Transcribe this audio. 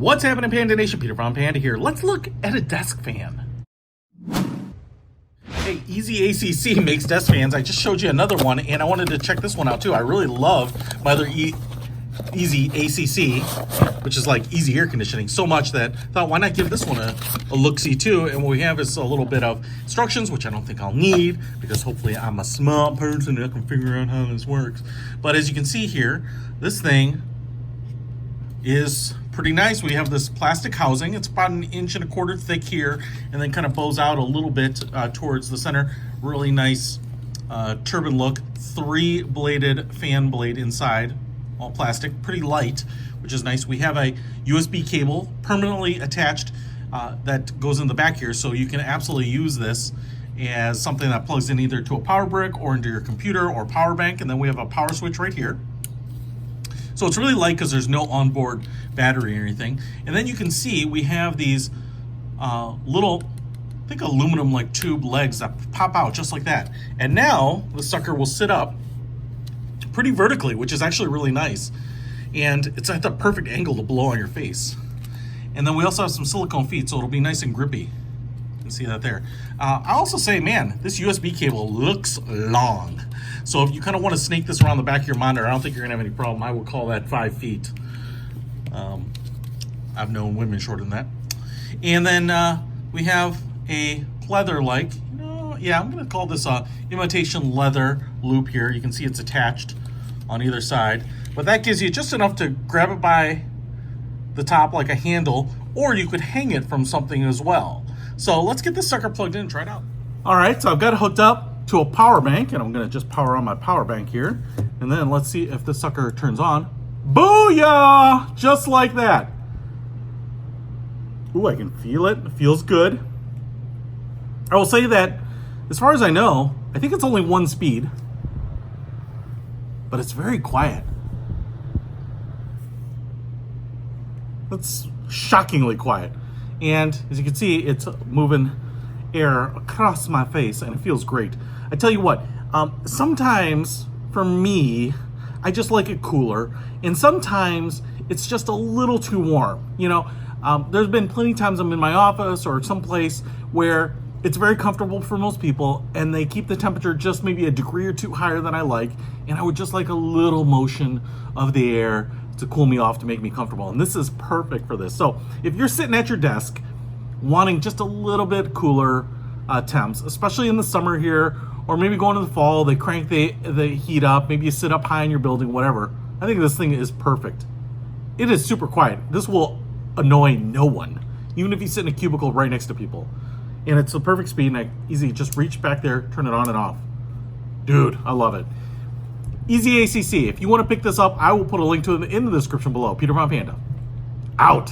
What's happening, Panda Nation? Peter from Panda here. Let's look at a desk fan. Hey, EasyAcc makes desk fans. I just showed you another one, and I wanted to check this one out too. I really love my other EasyAcc, which is like easy air conditioning, so much that I thought, why not give this one a look-see too? And what we have is a little bit of instructions, which I don't think I'll need, because hopefully I'm a smart person and I can figure out how this works. But as you can see here, this thing is pretty nice. We have this plastic housing. It's about 1.25 inches thick here, and then kind of bows out a little bit towards the center. Really nice turbine look. 3-bladed fan blade inside, all plastic, pretty light, which is nice. We have a USB cable permanently attached that goes in the back here, so you can absolutely use this as something that plugs in either to a power brick or into your computer or power bank. And then we have a power switch right here. So it's really light because there's no onboard battery or anything. And then you can see we have these little, I think aluminum like tube legs that pop out just like that. And now the sucker will sit up pretty vertically, which is actually really nice. And it's at the perfect angle to blow on your face. And then we also have some silicone feet, so it'll be nice and grippy. You can see that there. I also say, man, this USB cable looks long. So if you kind of want to snake this around the back of your monitor, I don't think you're gonna have any problem. I would call that 5 feet. I've known women shorter than that. And then we have a pleather-like, I'm gonna call this a imitation leather loop here. You can see it's attached on either side, but that gives you just enough to grab it by the top like a handle, or you could hang it from something as well. So let's get this sucker plugged in and try it out. All right, so I've got it hooked up to a power bank, and I'm gonna just power on my power bank here, and then let's see if the sucker turns on. Booyah! Just like that. Ooh, I can feel it. It feels good. I will say that, as far as I know, I think it's only 1 speed, but it's very quiet. That's shockingly quiet. And as you can see, it's moving air across my face, and it feels great. I tell you what, sometimes for me, I just like it cooler, and sometimes it's just a little too warm. There's been plenty of times I'm in my office or someplace where it's very comfortable for most people, and they keep the temperature just maybe a degree or two higher than I like, and I would just like a little motion of the air to cool me off, to make me comfortable. And this is perfect for this. So if you're sitting at your desk wanting just a little bit cooler temps, especially in the summer here, or maybe going to the fall, they crank the heat up, maybe you sit up high in your building, whatever, I think this thing is perfect. It is super quiet. This will annoy no one, even if you sit in a cubicle right next to people. And it's the perfect speed, and I easily just reach back there, turn it on and off. Dude, I love it. EasyAcc, if you want to pick this up, I will put a link to it in the description below. Peter von Panda, out.